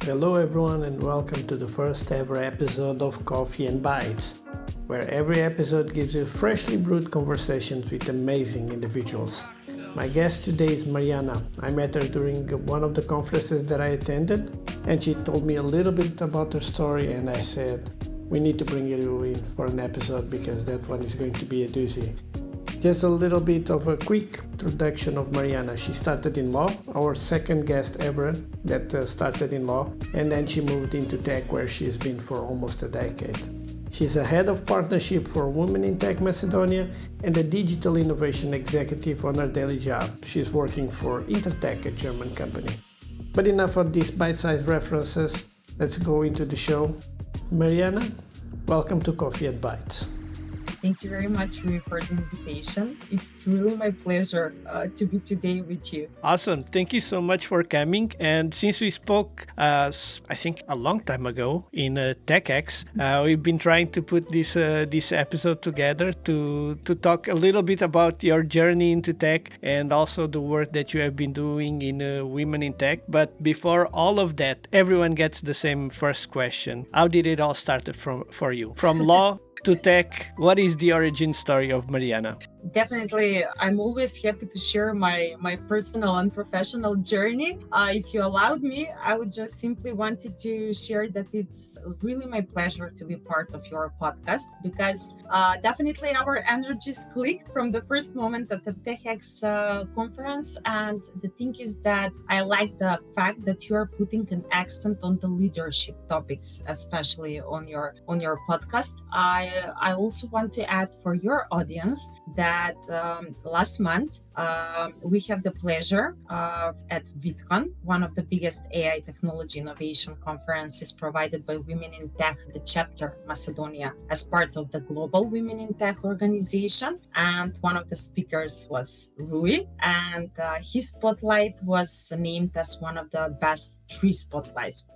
Hello everyone and welcome to the first ever episode of Coffee and Bites, where every episode gives you freshly brewed conversations with amazing individuals. My guest today is Marijana. I met her during one of the conferences that I attended, and she told me a little bit about her story, and I said, we need to bring you in for an episode because that one is going to be a doozy. Just a little bit of a quick introduction of Marijana. She started in law, our second guest ever that started in law, and then she moved into tech where she's been for almost a decade. She's a head of partnership for women in Tech Macedonia and a digital innovation executive on her daily job. She's working for Intertech, a German company. But enough of these bite-sized references. Let's go into the show. Marijana, welcome to Coffee and Bites. Thank you very much, Rui, for the invitation. It's truly my pleasure to be today with you. Awesome. Thank you so much for coming. And since we spoke, I think a long time ago in TechX, we've been trying to put this episode together to talk a little bit about your journey into tech and also the work that you have been doing in Women in Tech. But before all of that, everyone gets the same first question. How did it all start for you? From law to tech, what is the origin story of Marijana? Definitely, I'm always happy to share my personal and professional journey. If you allowed me, I would just simply wanted to share that it's really my pleasure to be part of your podcast because definitely our energies clicked from the first moment at the TechX conference. And the thing is that I like the fact that you are putting an accent on the leadership topics, especially on your podcast. I also want to add for your audience that last month we have the pleasure at VidCon, one of the biggest AI technology innovation conferences provided by Women in Tech, the chapter Macedonia, as part of the Global Women in Tech organization. And one of the speakers was Rui, and his spotlight was named as one of the best 3 spotlights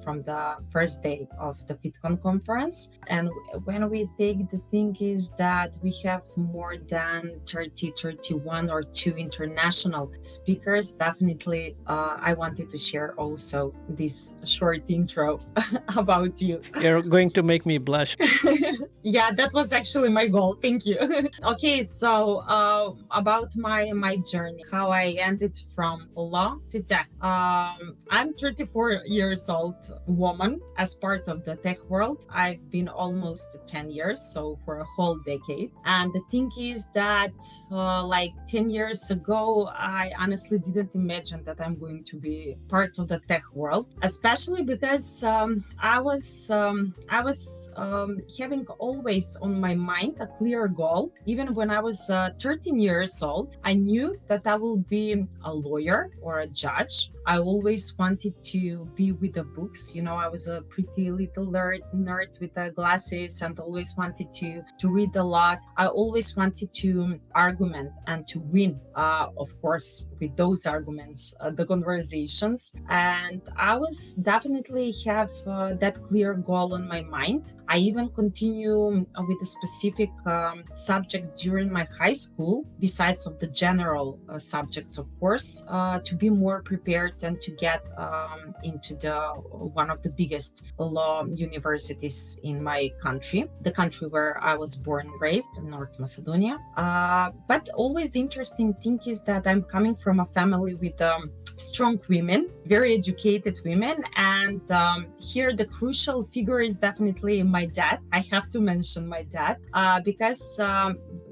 from the first day of the VidCon conference. And when we take the thing is that we have more than 31 or 2 international speakers. Definitely, I wanted to share also this short intro about you. You're going to make me blush. Yeah, that was actually my goal. Thank you. Okay, so about my journey, how I ended from law to tech. I'm 34 years old woman. As part of the tech world, I've been almost 10 years, so for a whole decade. And the thing is that like 10 years ago, I honestly didn't imagine that I'm going to be part of the tech world, especially because I was having always on my mind a clear goal. Even when I was 13 years old, I knew that I will be a lawyer or a judge. I always wanted to be with the books. You know, I was a pretty little nerd with the glasses and always wanted to read a lot. I always wanted to argument and to win, of course, with those arguments, the conversations. And I was definitely have that clear goal on my mind. I even continue with the specific subjects during my high school, besides of the general subjects, of course, to be more prepared and to get into one of the biggest law universities in my country, the country where I was born and raised, North Macedonia. But always the interesting thing is that I'm coming from a family with strong women, very educated women. And here the crucial figure is definitely my dad. I have to mention my dad because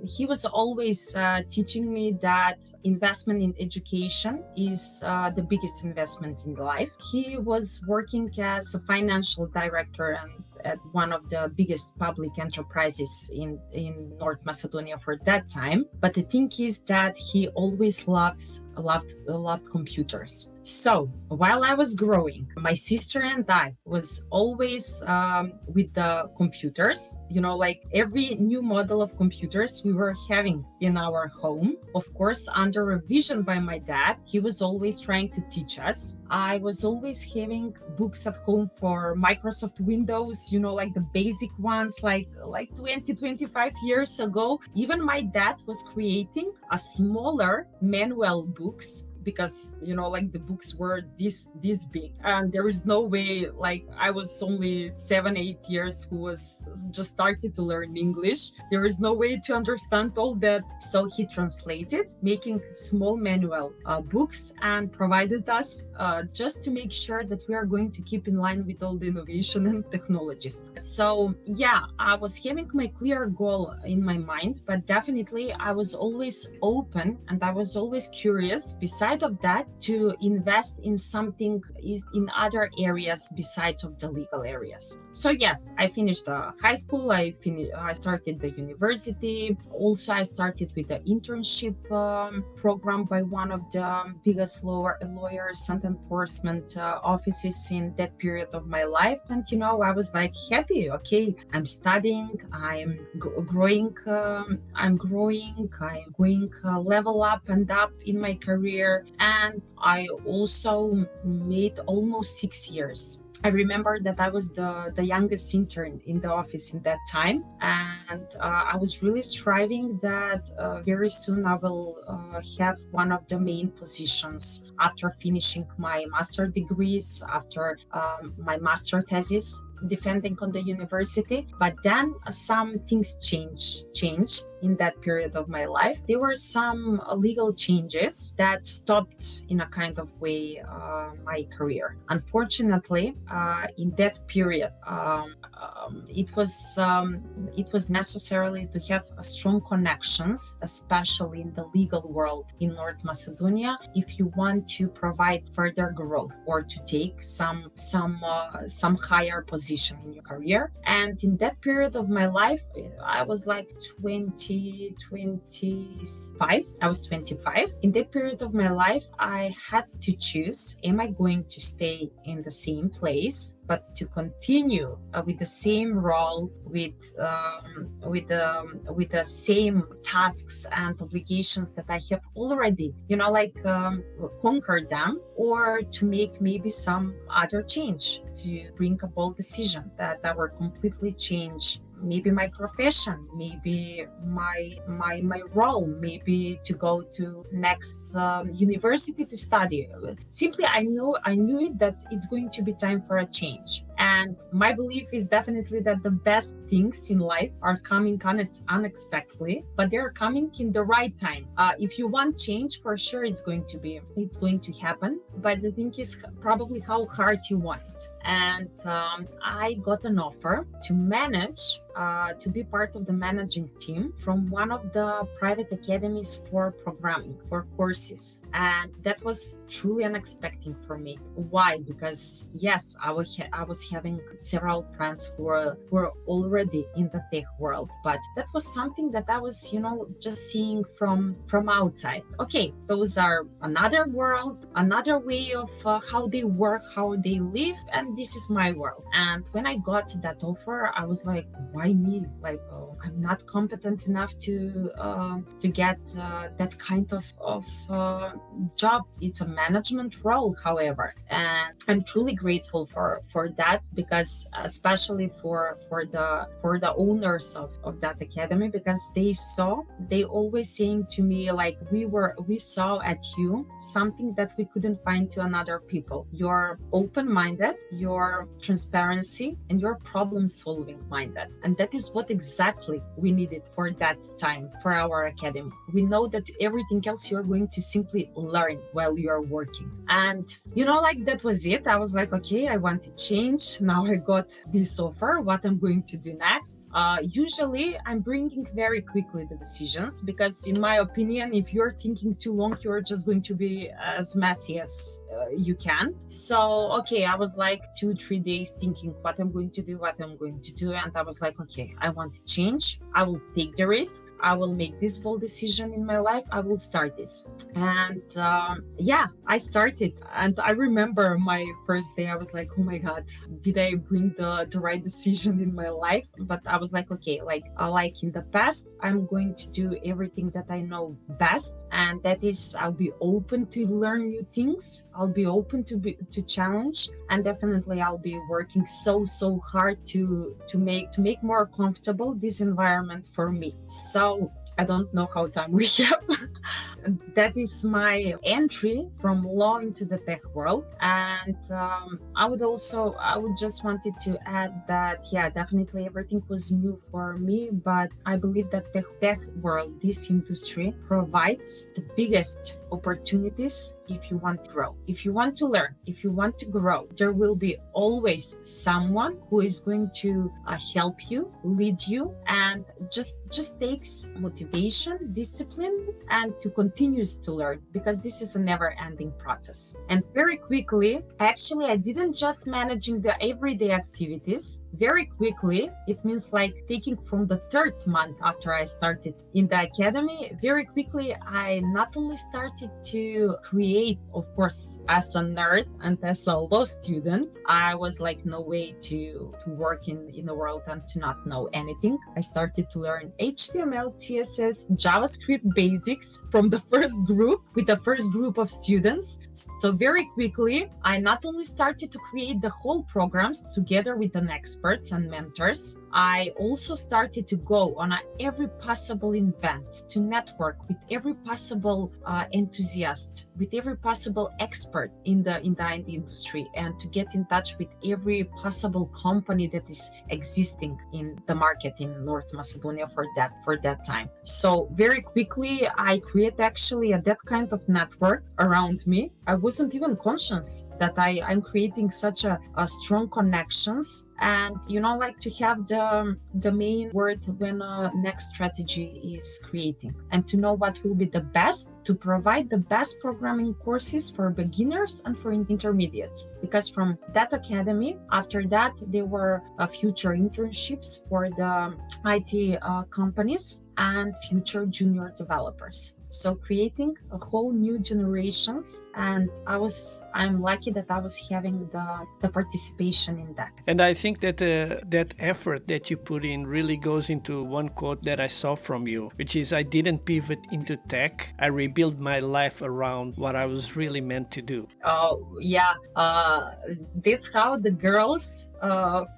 he was always teaching me that investment in education is the biggest investment in life. He was working as a financial director at one of the biggest public enterprises in North Macedonia for that time. But the thing is that he always loved computers. So while I was growing, my sister and I was always with the computers, you know, like every new model of computers we were having in our home, of course, under a vision by my dad. He was always trying to teach us. I was always having books at home for Microsoft Windows, you know, like the basic ones, like 25 years ago. Even my dad was creating a smaller manual books because like the books were this big, and there is no way, like I was only 7-8 years who was just started to learn English. There is no way to understand all that. So he translated, making small manual books, and provided us just to make sure that we are going to keep in line with all the innovation and technologies. So yeah, I was having my clear goal in my mind, but definitely I was always open and I was always curious, beside of that, to invest in something in other areas besides of the legal areas. So yes, I finished high school, I started the university. Also, I started with the internship program by one of the biggest lawyers and enforcement offices in that period of my life. And I was like happy. Okay, I'm studying, I'm growing, I'm going level up and up in my career. And I also made almost 6 years. I remember that I was the youngest intern in the office in that time, and I was really striving that very soon I will have one of the main positions after finishing my master degrees, after my master thesis defending on the university. But then some things changed in that period of my life. There were some legal changes that stopped in a kind of way my career. Unfortunately, in that period, it was necessarily to have strong connections, especially in the legal world in North Macedonia, if you want to provide further growth or to take some higher position in your career. And in that period of my life, I was like 25. I was 25. In that period of my life, I had to choose: am I going to stay in the same place, but to continue with the same role, with the same tasks and obligations that I have already, conquered them, or to make maybe some other change, to bring a bold decision that will completely change maybe my profession, maybe my role, maybe to go to next university to study. Simply, I knew it that it's going to be time for a change. And my belief is definitely that the best things in life are coming unexpectedly, but they're coming in the right time. If you want change, for sure it's going to happen. But the thing is probably how hard you want it. And I got an offer to manage, to be part of the managing team from one of the private academies for programming, for courses. And that was truly unexpected for me. Why? Because yes, I was having several friends who were already in the tech world, but that was something that I was, just seeing from outside. Okay, those are another world, another way of how they work, how they live, and this is my world. And when I got that offer, I was like, why me? Like, I'm not competent enough to get that kind of job. It's a management role, however, and I'm truly grateful for that, because especially for the owners of that academy, because they always saying to me, like, we saw at you something that we couldn't find to another people. You're open-minded, your transparency, and your problem-solving minded, and that is what exactly we needed for that time for our academy. We know that everything else you're going to simply learn while you're working. And that was it. I was like, okay, I want to change. Now I got this offer. What I'm going to do next? Usually I'm bringing very quickly the decisions, because in my opinion, if you're thinking too long, you're just going to be as messy as you can. So, okay, I was like 2-3 days thinking what I'm going to do. And I was like, okay, I want to change. I will take the risk. I will make this bold decision in my life. I will start this. And I started. And I remember my first day, I was like, oh my God, did I bring the right decision in my life? But I was like, okay, like in the past, I'm going to do everything that I know best. And that is, I'll be open to learn new things. I'll be open to challenge, and definitely I'll be working so hard to make more comfortable this environment for me. So I don't know how time we have. that is my entry from law into the tech world. And I would just wanted to add that, yeah, definitely everything was new for me, but I believe that the tech world, this industry, provides the biggest opportunities if you want to grow, if you want to learn, if you want to grow. There will be always someone who is going to help you, lead you, and just takes motivation, discipline, and to continues to learn, because this is a never-ending process. And very quickly, actually, I didn't just managing the everyday activities. Very quickly, it means like taking from the third month after I started in the academy, very quickly, I not only started to create, of course, as a nerd and as a law student, I was like, no way to work in the world and to not know anything. I started to learn HTML, CSS, JavaScript basics from the first group with the first group of students. So very quickly, I not only started to create the whole programs together with an experts and mentors, I also started to go on every possible event, to network with every possible enthusiast, with every possible expert in the industry, and to get in touch with every possible company that is existing in the market in North Macedonia for that time. So very quickly, I create actually that kind of network around me. I wasn't even conscious that I'm creating such a strong connections. And like to have the main word when a next strategy is creating, and to know what will be the best, to provide the best programming courses for beginners and for intermediates. Because from that academy, after that, there were future internships for the IT companies and future junior developers. So creating a whole new generations, and I'm lucky that I was having the participation in that. And I think that that effort that you put in really goes into one quote that I saw from you, which is, I didn't pivot into tech. I rebuilt my life around what I was really meant to do. Oh, yeah. That's how the girls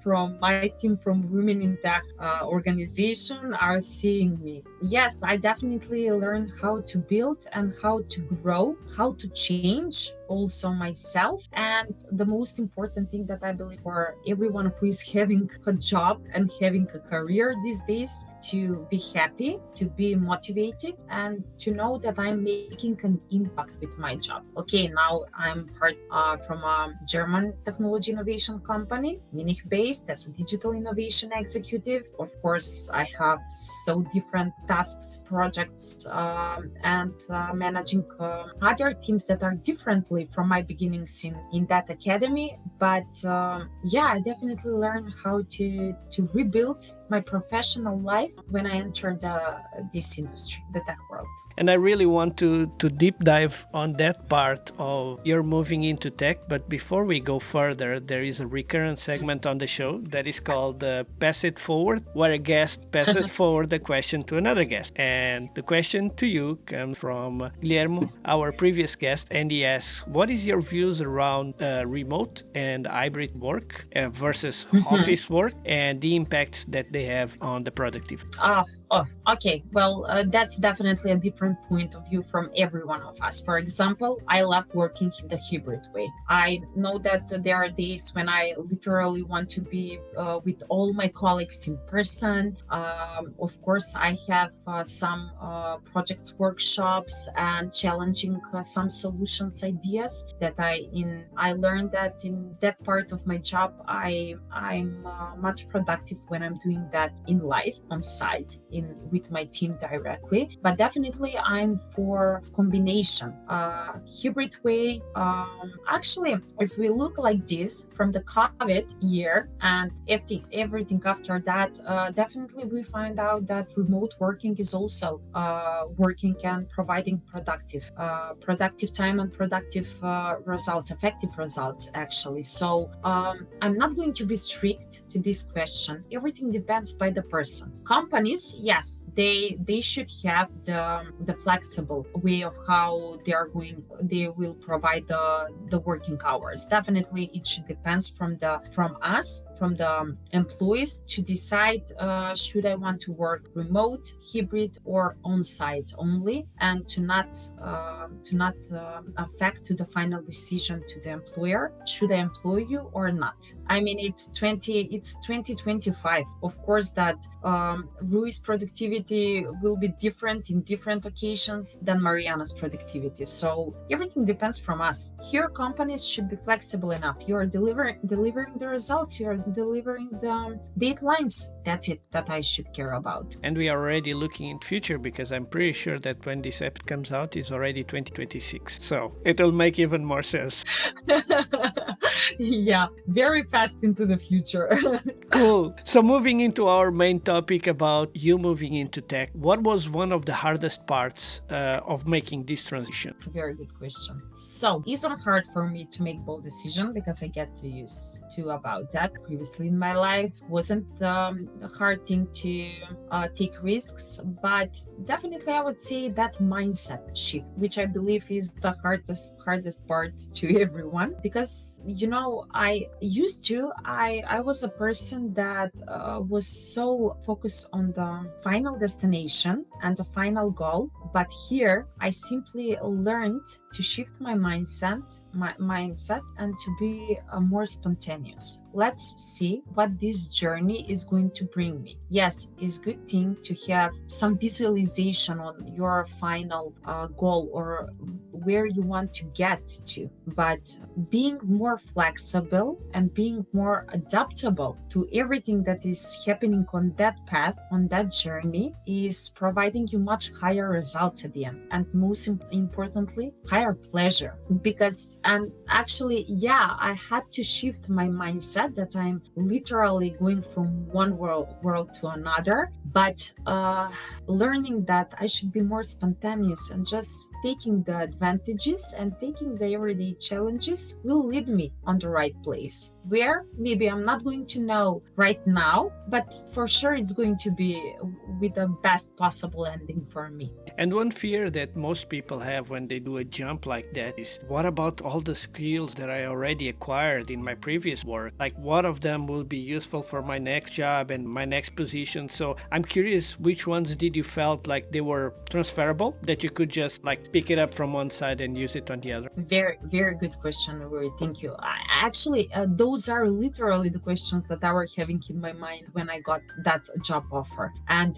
from my team, from Women in Tech organization, are seeing me. Yes, I definitely learned how to build and how to grow, how to change also myself. And the most important thing that I believe for everyone who is having a job and having a career these days, to be happy, to be motivated, and to know that I'm making an impact with my job. Okay, now I'm part from a German technology innovation company, Munich based, as a digital innovation executive. Of course, I have so different tasks, projects, and managing other teams that are differently from my beginnings in that academy. But I definitely learned how to rebuild my professional life when I entered this industry, the tech world. And I really want to deep dive on that part of your moving into tech. But before we go further, there is a recurrent segment on the show that is called Pass It Forward, where a guest passes forward the question to another guest. And the question to you comes from Guillermo, our previous guest, and he asks, what is your views around remote and hybrid work versus office work, and the impacts that they have on the productivity? Okay. Well, that's definitely a different point of view from every one of us. For example, I love working in the hybrid way. I know that there are days when I literally want to be with all my colleagues in person. Of course, I have some projects, workshops, and challenging some solutions ideas that I learned that in that part of my job, I'm much productive when I'm doing that in life, on site, with my team directly. But definitely I'm for combination, hybrid way. Actually, if we look like this from the COVID year and everything after that, definitely we find out that remote working is also working and providing productive time and productive results, effective results actually. So I'm not going to be strict to this question. Everything depends by the person. Companies, yes, they should have the the flexible way of how they will provide the working hours. Definitely it should depends from us, from the employees, to decide should I want to work remote, hybrid, or on site only, and to not affect to the final decision to the employer, should I employ you or not. I mean, it's 2025. Of course that Rui's productivity will be different in different occasions than Marijana's productivity. So everything depends from us. Here, companies should be flexible enough. You are delivering the results. You are delivering the deadlines. That's it that I should care about. And we are already looking in future, because I'm pretty sure that when this app comes out is already 2026. So it will make even more sense. Yeah, very fast into the future. Cool. So moving into our main topic about you moving into tech, what was one of the hardest parts of making this transition? Very good question. So it's not hard for me to make bold decision because I get to use to about that previously in my life. Wasn't a hard thing to take risks, but definitely I would say that mindset shift, which I believe is the hardest part to everyone, because I was a person that was so focused on the final destination and the final goal. But here I simply learned to shift my mindset and to be more spontaneous. Let's see what this journey is going to bring me. Yes, it's a good thing to have some visualization on your final goal or where you want to get to, but being more flexible and being more adaptable to everything that is happening on that path, on that journey, is providing you much higher results at the end, and most importantly, higher pleasure. Because I had to shift my mindset that I'm literally going from one world to another, but learning that I should be more spontaneous and just taking the advantages and taking the everyday challenges will lead me on the right place, where maybe I'm not going to know right now, but for sure it's going to be with the best possible ending for me. And one fear that most people have when they do a jump like that is, what about all the skills that I already acquired in my previous work? Like, what of them will be useful for my next job and my next position? So I'm curious, which ones did you felt like they were transferable, that you could just like pick it up from one side and use it on the other? Very, very good question, Rory. Thank you. Those are literally the questions that I were having in my mind when I got that job offer. And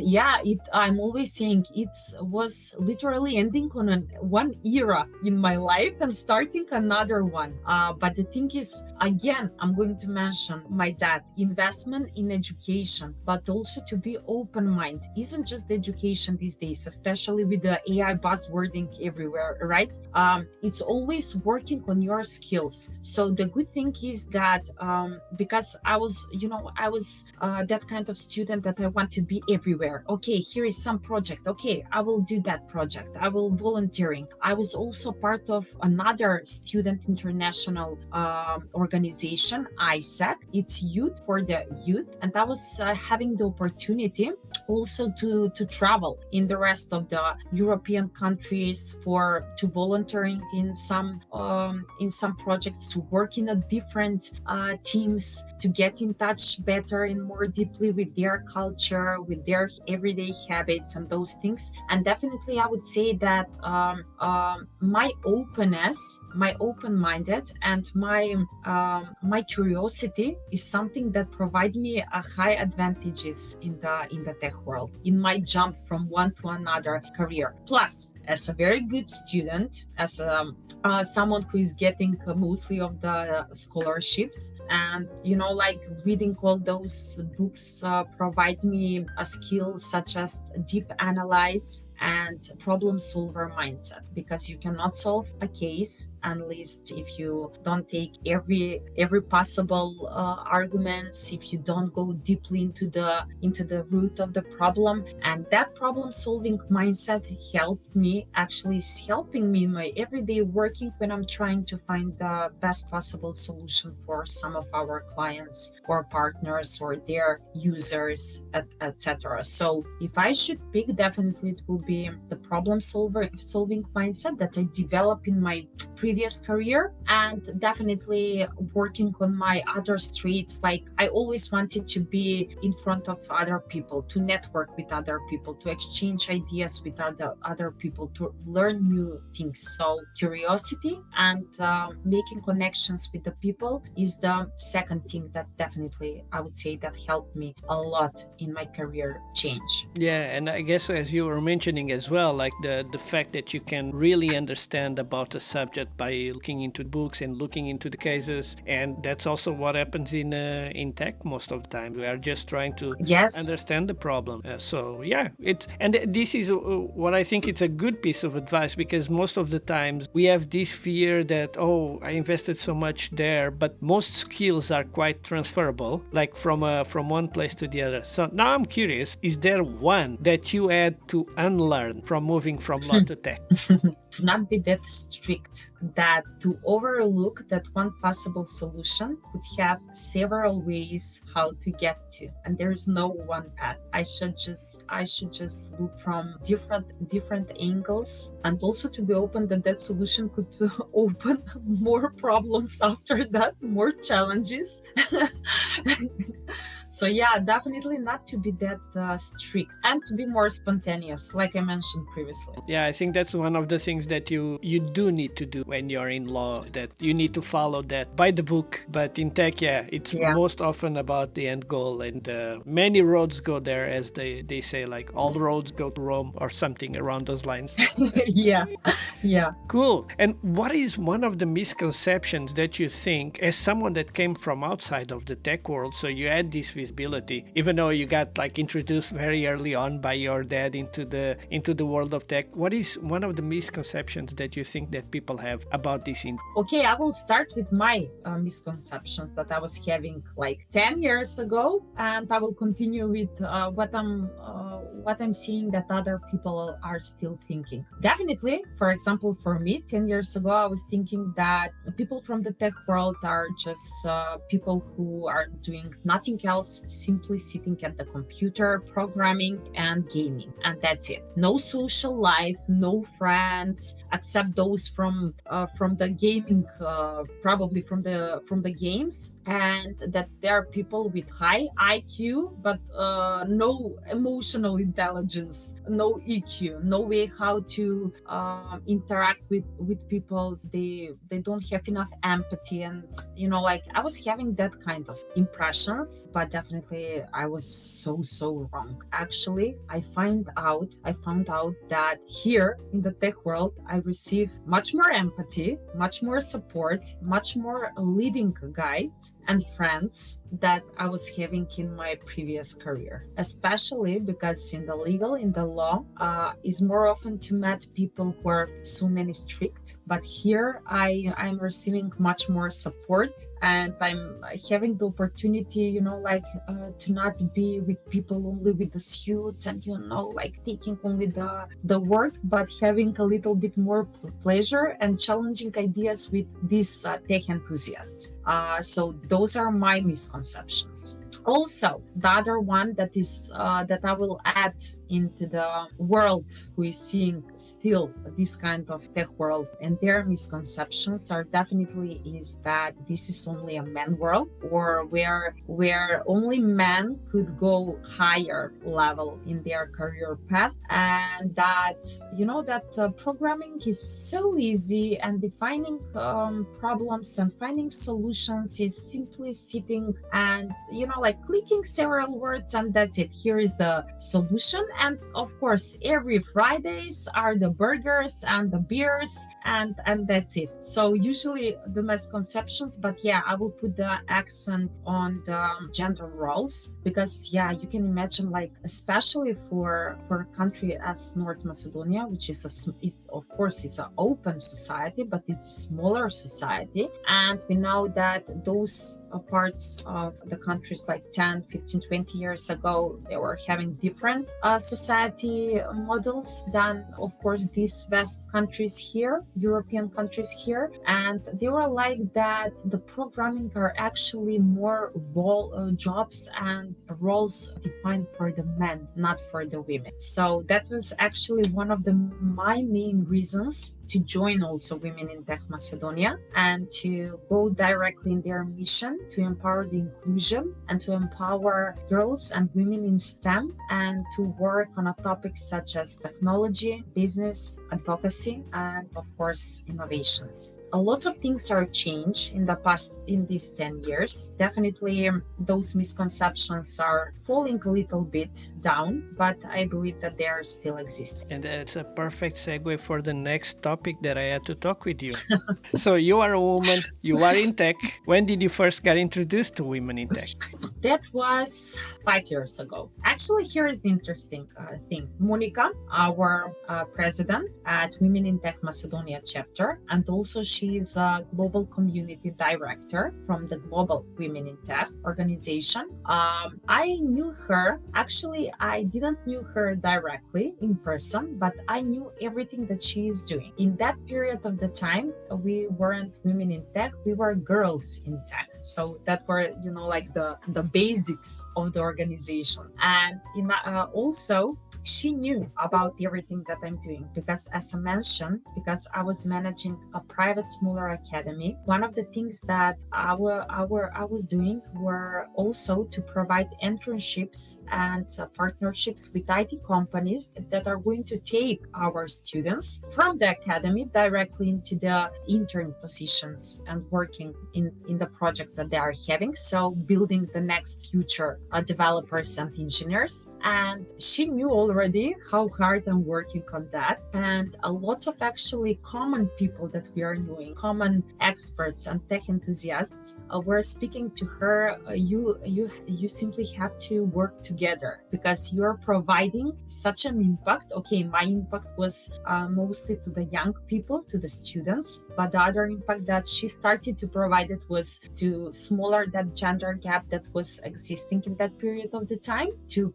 I'm always saying it was literally ending on one era in my life and starting another one. But the thing is, again, I'm going to mention my dad, investment in education, but also to be open-minded. Isn't just education these days, especially with the AI buzzwording everywhere, right? It's always working on your skills. So the good thing is that because I was that kind of student that I want to be everywhere. Okay, here is some project. Okay, I will do that project. I will volunteering. I was also part of another student international organization, ISAC. It's youth for the youth, and I was having the opportunity also to travel in the rest of the European countries to volunteering in some projects, to work in a different teams, to get in touch better and more deeply with their culture, with their everyday habits and those things. And definitely I would say that my openness, my open-minded, and my curiosity is something that provide me a high advantages in the tech world, in my jump from one to another career. Plus, as a very good student, as someone who is getting mostly of the scholarships, and like reading all those books provide me a skill such as deep analyze and problem solver mindset, because you cannot solve a case unless if you don't take every possible arguments, if you don't go deeply into the root of the problem. And that problem solving mindset is helping me in my everyday working when I'm trying to find the best possible solution for some of our clients or partners or their users, etc. So if I should pick, definitely it will be the problem solving mindset that I developed in my previous career, and definitely working on my other streets. Like I always wanted to be in front of other people, to network with other people, to exchange ideas with other people, to learn new things. So curiosity and making connections with the people is the second thing that definitely I would say that helped me a lot in my career change. Yeah, and I guess as you were mentioning as well, like the fact that you can really understand about a subject by looking into books and looking into the cases, and that's also what happens in tech most of the time. We are just trying to Yes. understand the problem. So yeah, this is what I think it's a good piece of advice, because most of the times we have this fear that, oh, I invested so much there, but most skills are quite transferable, like from one place to the other. So now I'm curious, is there one that you had to unlearn from moving from law to tech? To not be that strict, that to overlook that one possible solution could have several ways how to get to, and there is no one path. I should just look from different angles, and also to be open that solution could open more problems after that, more challenges. So yeah, definitely not to be that strict, and to be more spontaneous, like I mentioned previously. Yeah, I think that's one of the things that you do need to do when you're in law, that you need to follow that by the book. But in tech, yeah, it's most often about the end goal, and many roads go there, as they say, like all roads go to Rome or something around those lines. Yeah. Cool. And what is one of the misconceptions that you think, as someone that came from outside of the tech world, so you had this visibility, even though you got like introduced very early on by your dad into the world of tech, what is one of the misconceptions that you think that people have about this industry? Okay, I will start with my misconceptions that I was having like 10 years ago, and I will continue with what I'm seeing that other people are still thinking. Definitely, for example, for me, 10 years ago, I was thinking that people from the tech world are just people who are doing nothing else, simply sitting at the computer, programming and gaming, and that's it. No social life, no friends, except those from the gaming, probably from the games, and that there are people with high IQ but no emotional intelligence, no EQ, no way how to interact with people. They don't have enough empathy, and like I was having that kind of impressions, but definitely I was so wrong. Actually, I found out that here in the tech world I receive much more empathy, much more support, much more leading guides and friends that I was having in my previous career, especially because in the law is more often to meet people who are so many strict, but here I'm receiving much more support, and I'm having the opportunity, to not be with people only with the suits and like taking only the work, but having a little bit more pleasure and challenging ideas with these tech enthusiasts. So those are my misconceptions. Also, the other one that is that I will add into the world who is seeing still this kind of tech world, and their misconceptions are definitely is that this is only a man world, or where only men could go higher level in their career path, and that programming is so easy, and defining problems and finding solutions is simply sitting and like clicking several words, and that's it. Here is the solution, and of course every Fridays are the burgers and the beers, and that's it. So usually the misconceptions, but yeah, I will put the accent on the gender roles, because yeah, you can imagine, like especially for a country as North Macedonia, which is it's an open society, but it's a smaller society, and we know that those parts of the countries like like 10, 15, 20 years ago, they were having different society models than, of course, these West countries here, European countries here. And they were like that the programming are actually more jobs and roles defined for the men, not for the women. So that was actually one of my main reasons to join also Women in Tech Macedonia and to go directly in their mission to empower the inclusion and to empower girls and women in STEM and to work on a topic such as technology, business, advocacy, and of course, innovations. A lot of things are changed in these 10 years. Definitely those misconceptions are falling a little bit down, but I believe that they are still existing. And that's a perfect segue for the next topic that I had to talk with you. So you are a woman, you are in tech. When did you first get introduced to women in tech? That was 5 years ago. Actually, here is the interesting thing. Monica, our president at Women in Tech Macedonia chapter, and also she is a global community director from the Global Women in Tech organization. I knew her. Actually, I didn't knew her directly in person, but I knew everything that she is doing. In that period of the time, we weren't women in tech, we were girls in tech. So that were, like the basics of the organization. And also, she knew about everything that I'm doing because, as I mentioned, because I was managing a private smaller academy, one of the things that I was doing were also to provide internships and partnerships with IT companies that are going to take our students from the academy directly into the intern positions and working in the projects that they are having. So building the next future developers and engineers. And she knew already how hard I'm working on that. And a lot of actually common people that we are knowing, common experts and tech enthusiasts, were speaking to her. You simply have to work together because you're providing such an impact. Okay, my impact was mostly to the young people, to the students, but the other impact that she started to provide it was to smaller that gender gap that was existing in that period of the time, to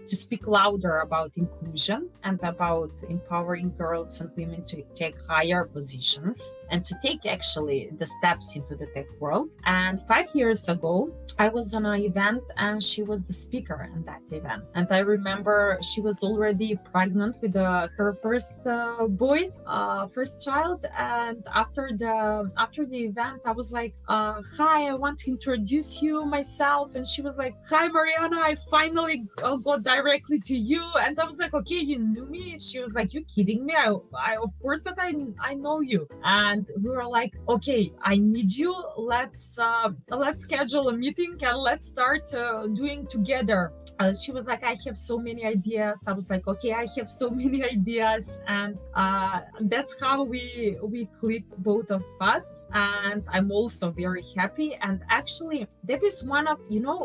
speak louder about inclusion and about empowering girls and women to take higher positions and to take actually the steps into the tech world. And 5 years ago, I was on an event and she was the speaker in that event. And I remember she was already pregnant with her first first child. And after the event, I was like, hi, I want to introduce you myself. And she was like, hi, Marijana, I finally got directly to you. And I was like, okay, you knew me? She was like, you kidding me? I of course that I know you. And we were like, okay, I need you. Let's schedule a meeting and let's start doing together. She was like, I have so many ideas. I was like, okay, I have so many ideas. And that's how we clicked, both of us. And I'm also very happy. And actually, that is one of,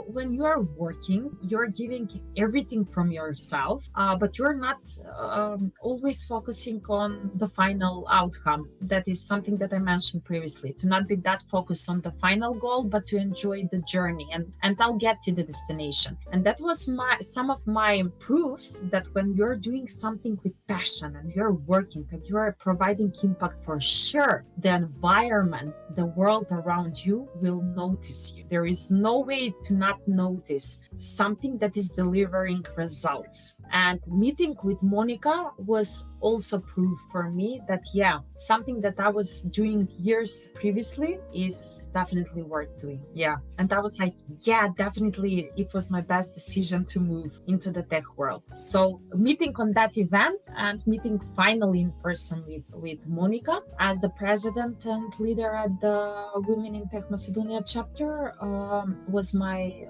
when you are working, you're giving everything from yourself, but you're not always focusing on the final outcome. That is something that I mentioned previously, to not be that focused on the final goal, but to enjoy the journey and I'll get to the destination. And that was some of my proofs that when you're doing something with passion and you're working and you're providing impact, for sure, the environment, the world around you will notice you. There is no way to not notice something that is delivering results. And meeting with Monica was also proof for me that, yeah, something that I was doing years previously is definitely worth doing. Yeah. And I was like, yeah, definitely it was my best decision to move into the tech world. So meeting on that event and meeting finally in person with Monica as the president and leader at the Women in Tech Macedonia chapter was my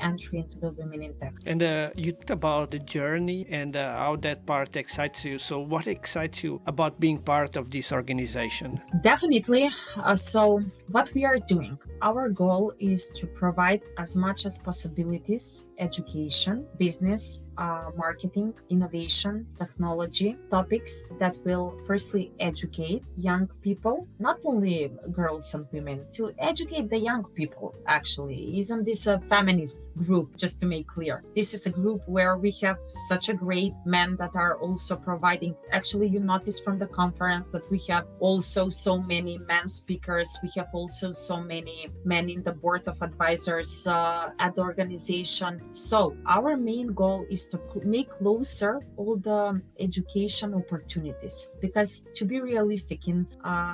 entry into the Women in Tech. And you talked about the journey journey and how that part excites you. So what excites you about being part of this organization? Definitely. So, what we are doing, our goal is to provide as much as possibilities, education, business, marketing, innovation, technology, topics that will firstly educate young people, not only girls and women, to educate the young people. Actually, isn't this a feminist group? Just to make clear, this is a group where we have such a great men that are also providing. Actually, you notice from the conference that we have also so many men speakers. We have also so many men in the board of advisors at the organization. So our main goal is to make closer all the education opportunities, because to be realistic, in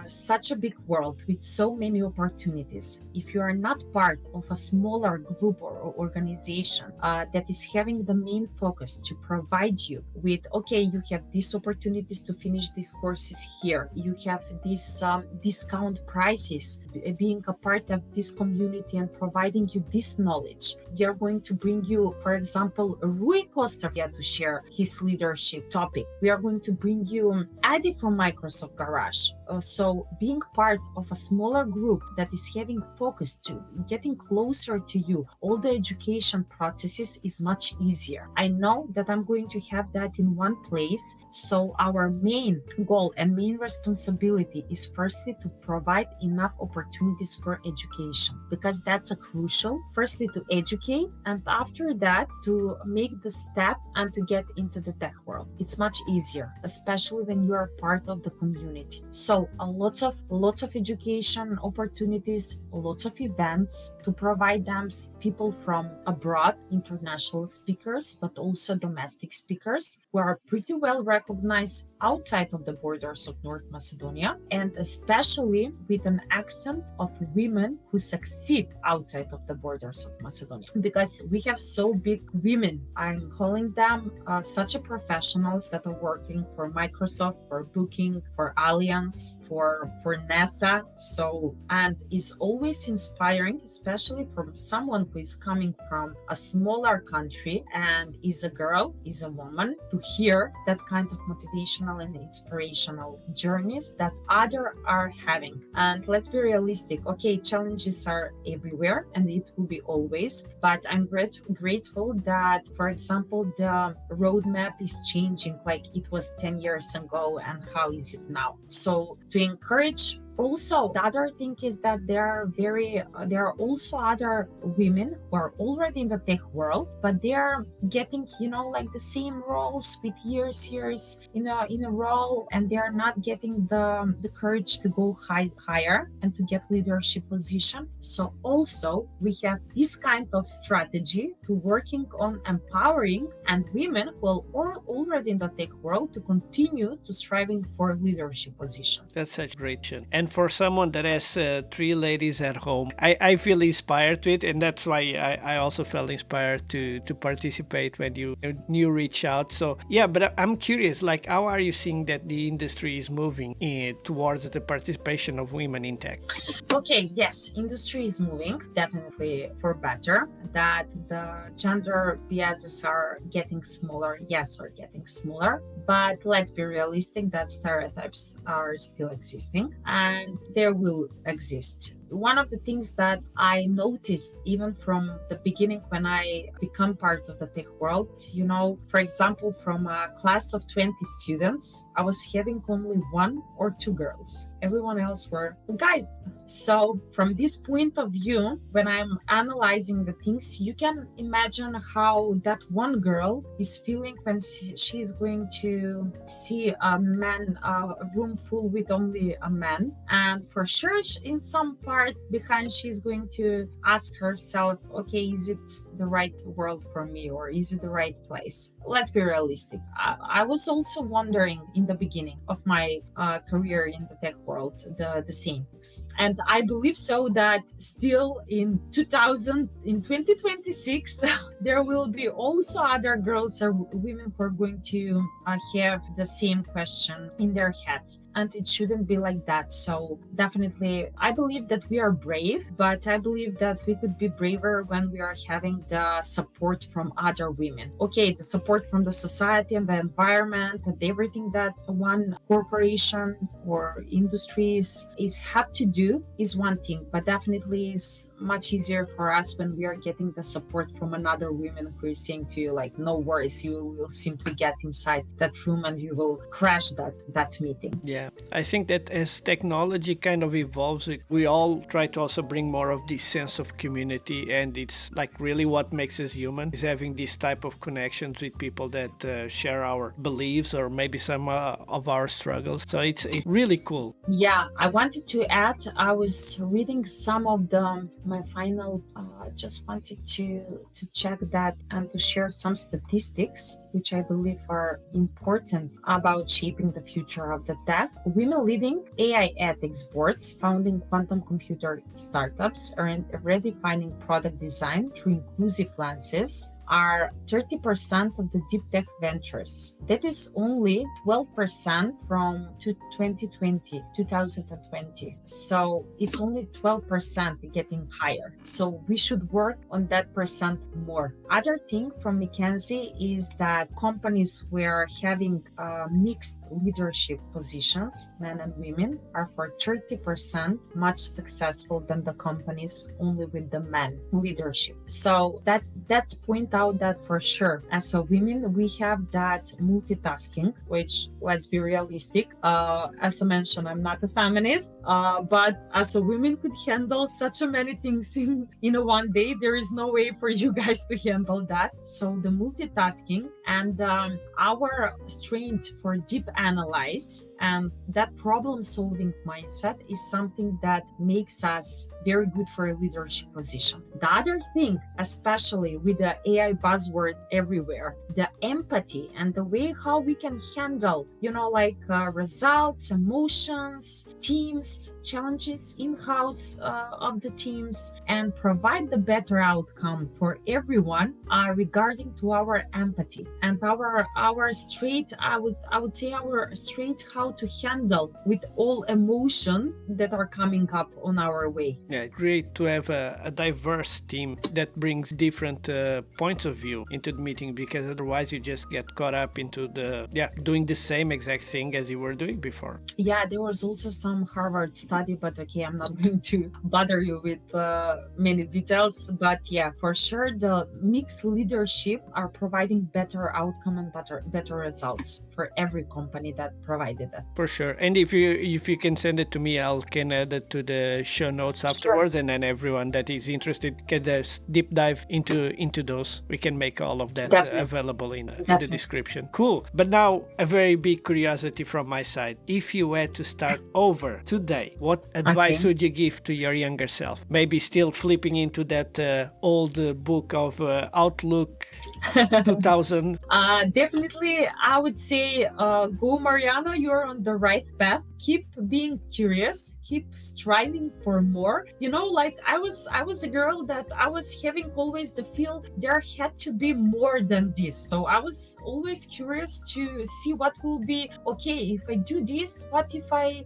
such a big world with so many opportunities, if you are not part of a smaller group or organization that is having the main focus to provide you with, okay, you have these opportunities to finish these courses here, you have these discount prices, being a part of this community and providing you this knowledge. We are going to bring you, for example, Rui Costa to share his leadership topic. We are going to bring you Adi from Microsoft Garage. So being part of a smaller group that is having focus to getting closer to you, all the education processes is much easier. I know that I'm going to have that in one place. So our main goal and main responsibility is firstly to provide enough opportunities for education, because that's a crucial, firstly to educate, and after that to make the step and to get into the tech world. It's much easier, especially when you are part of the community. So lots of education opportunities, lots of events to provide them, people from abroad, international speakers, but also domestic speakers who are pretty well recognized outside of the borders of North Macedonia, and especially with an accent of women who succeed outside of the borders of Macedonia, because we have so big women. I'm calling them such a professionals that are working for Microsoft, for Booking, for Allianz, for NASA. So, and is always inspiring, especially from someone who is coming from a smaller country and is a girl, is a woman, to hear that kind of motivational and inspirational journeys that others are having. And let's be realistic. Okay, challenges are everywhere and it will be always, but I'm grateful that, for example, the roadmap is changing, like it was 10 years ago and how is it now. So to encourage. Also, the other thing is that there are also other women who are already in the tech world, but they are getting, like the same roles with years in a role, and they are not getting the courage to go higher and to get leadership position. So also we have this kind of strategy to working on empowering and women who are already in the tech world to continue to striving for leadership position. That's such great. And for someone that has three ladies at home, I feel inspired to it, and that's why I also felt inspired to participate when you reach out. So yeah, but I'm curious, like, how are you seeing that the industry is moving towards the participation of women in tech? Okay, yes, industry is moving definitely for better. That the gender biases are getting smaller, yes, are getting smaller. But let's be realistic that stereotypes are still existing and they will exist. One of the things that I noticed even from the beginning when I become part of the tech world, for example, from a class of 20 students, I was having only one or two girls. Everyone else were guys. So from this point of view, when I'm analyzing the things, you can imagine how that one girl is feeling when she is going to see a room full with only a man. And for sure, in some part behind, she's going to ask herself, okay, is it the right world for me, or is it the right place? Let's be realistic. I was also wondering in the beginning of my career in the tech world the same things, and I believe so that still in 2026 there will be also other girls or women who are going to have the same question in their heads, and it shouldn't be like that. So definitely I believe that we are brave, but I believe that we could be braver when we are having the support from other women. Okay, the support from the society and the environment and everything that one corporation or industries is have to do is one thing, but definitely is much easier for us when we are getting the support from another woman who is saying to you like, no worries, you will simply get inside that room and you will crash that meeting. Yeah, I think that as technology kind of evolves, we all try to also bring more of this sense of community, and it's like really what makes us human is having this type of connections with people that share our beliefs or maybe some of our struggles. So it's really cool. Yeah, I wanted to add, I was reading some of my final, just wanted to check that and to share some statistics, which I believe are important about shaping the future of the tech. Women leading AI ethics boards, founding quantum computer startups, and redefining product design through inclusive lenses are 30% of the deep tech ventures. That is only 12% from 2020. So it's only 12% getting higher. So we should work on that percent more. Other thing from McKinsey is that companies where having mixed leadership positions, men and women, are for 30% much successful than the companies only with the men leadership. So that's point out that for sure, as a women, we have that multitasking, which, let's be realistic. As I mentioned, I'm not a feminist, but as a woman could handle such a many things in a one day, there is no way for you guys to handle that. So the multitasking and our strength for deep analyze and that problem solving mindset is something that makes us very good for a leadership position. The other thing, especially with the AI buzzword everywhere, the empathy and the way how we can handle, results, emotions, teams, challenges in-house of the teams, and provide the better outcome for everyone regarding to our empathy and our straight, I would say our straight how to handle with all emotion that are coming up on our way. Yeah, great to have a diverse team that brings different points of view into the meeting, because otherwise you just get caught up into doing the same exact thing as you were doing before. Yeah, there was also some Harvard study, but okay, I'm not going to bother you with many details. But yeah, for sure, the mixed leadership are providing better outcome and better results for every company that provided that. For sure. And if you can send it to me, I can add it to the show notes afterwards, and then everyone that is interested can deep dive into those. We can make all of that available in the description. Cool. But now a very big curiosity from my side. If you had to start over today, what advice would you give to your younger self? Maybe still flipping into that old book of Outlook 2000. Definitely, I would say go, Marijana. You're on the right path. Keep being curious. Keep striving for more. I was a girl that I was having always the feel there had to be more than this. So I was always curious to see what will be okay if I do this. What if I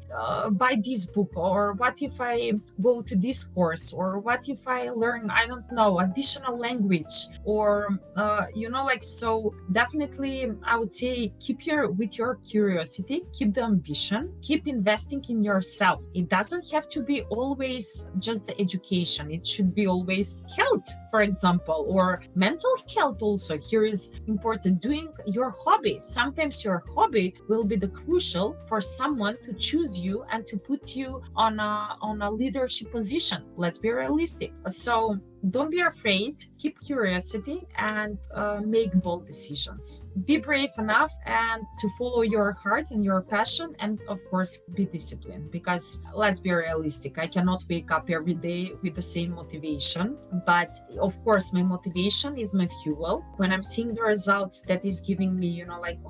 buy this book, or what if I go to this course, or what if I learn, I don't know, additional language, or so definitely I would say keep with your curiosity, keep the ambition, keep investing in yourself. It doesn't have to be always just the education. It should be always health, for example, or mental health also. Here is important, doing your hobby. Sometimes your hobby will be the crucial for someone to choose you and to put you on a leadership position. Let's be realistic. So don't be afraid, keep curiosity, and make bold decisions. Be brave enough and to follow your heart and your passion, and of course be disciplined, because let's be realistic, I cannot wake up every day with the same motivation, but of course my motivation is my fuel. When I'm seeing the results, that is giving me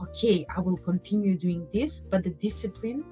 okay, I will continue doing this, but the discipline,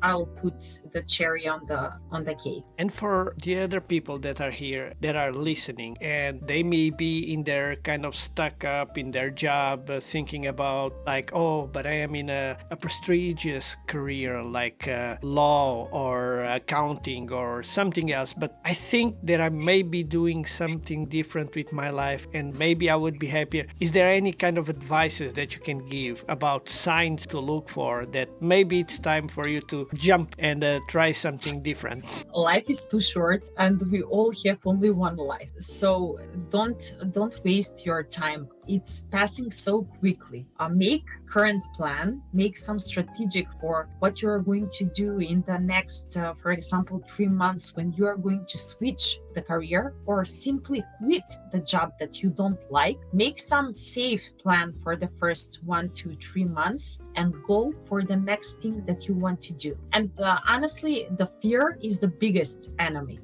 I'll put the cherry on the cake. And for the other people that are here that are listening, listening, and they may be in their kind of stuck up in their job, thinking about like, oh, but I am in a prestigious career like law or accounting or something else, but I think that I may be doing something different with my life and maybe I would be happier. Is there any kind of advices that you can give about signs to look for that maybe it's time for you to jump and try something different? Life is too short and we all have only one life. So don't waste your time. It's passing so quickly. Make current plan, make some strategic for what you are going to do in the next, for example, 3 months when you are going to switch the career or simply quit the job that you don't like. Make some safe plan for the first 1 to 3 months and go for the next thing that you want to do. And honestly, the fear is the biggest enemy.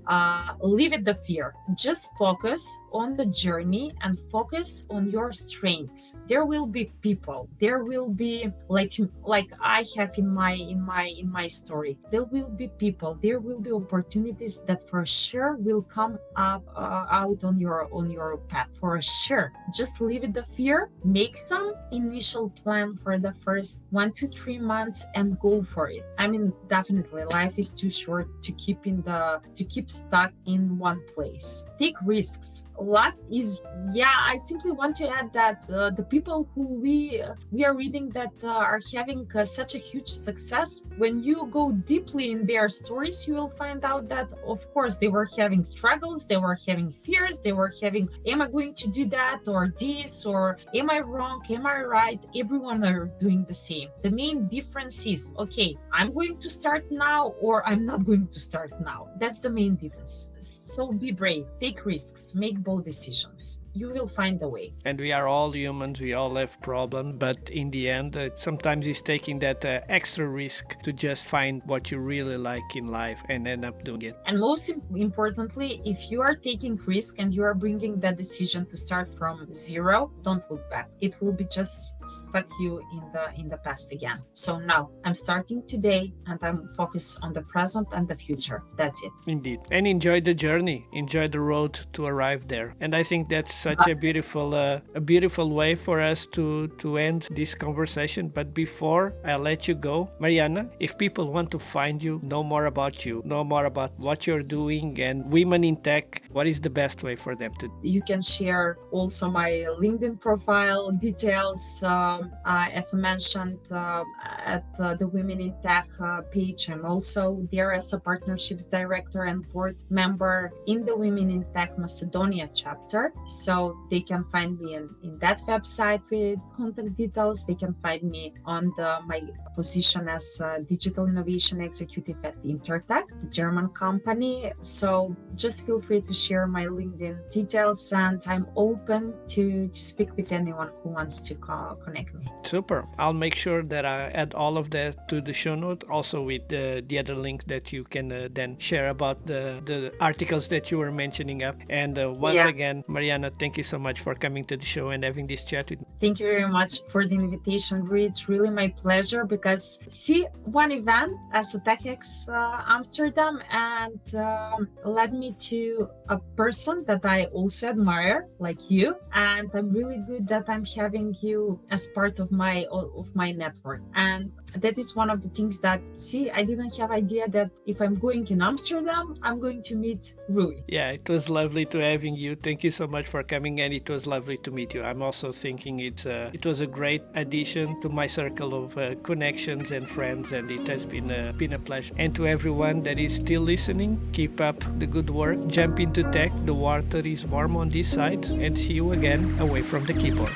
Leave it the fear. Just focus on the journey and focus on your strengths. There will be people. There will be like I have in my story. There will be people. There will be opportunities that for sure will come up out on your path for sure. Just leave it the fear. Make some initial plan for the first 1 to 3 months and go for it. I mean, definitely, life is too short to keep stuck in one place. Take risks. Luck is, I simply want to add that the people who we are reading that are having such a huge success, when you go deeply in their stories, you will find out that of course they were having struggles, they were having fears, they were having, am I going to do that or this, or am I wrong, am I right? Everyone are doing the same. The main difference is, okay, I'm going to start now or I'm not going to start now. That's the main difference. So be brave, take risks, make bold decisions. You will find a way. And we are all humans, we all have problems, but in the end, sometimes it's taking that extra risk to just find what you really like in life and end up doing it. And most importantly, if you are taking risk and you are bringing that decision to start from zero, don't look back. It will be just stuck you in the past again. So now I'm starting today and I'm focused on the present and the future. That's it. Indeed. And enjoy the journey, enjoy the road to arrive there. And I think that's such a beautiful way for us to end this conversation. But before I let you go, Marijana, if people want to find you, know more about you, know more about what you're doing and women in tech, what is the best way for them to do? You can share also my LinkedIn profile details. As I mentioned, at the Women in Tech page, I'm also there as a partnerships director and board member in the Women in Tech Macedonia chapter. So they can find me in that website with contact details. They can find me on my position as a digital innovation executive at Intertech, the German company. So just feel free to share my LinkedIn details, and I'm open to speak with anyone who wants to connect me. Super. I'll make sure that I add all of that to the show note, also with the other links that you can then share about the articles that you were mentioning up. And once again, Marijana, thank you so much for coming to the show and having this chat with me. Thank you very much for the invitation, Rui. It's really my pleasure because one event as a TechX Amsterdam and led me to a person that I also admire, like you. And I'm really good that I'm having you as part of my network. And that is one of the things that, I didn't have idea that if I'm going in Amsterdam, I'm going to meet Rui. Yeah, it was lovely to having you. Thank you so much for coming, and it was lovely to meet you. I'm also thinking it was a great addition to my circle of connections and friends, and it has been a pleasure. And to everyone that is still listening, keep up the good work. Jump into tech. The water is warm on this side, and see you again away from the keyboard.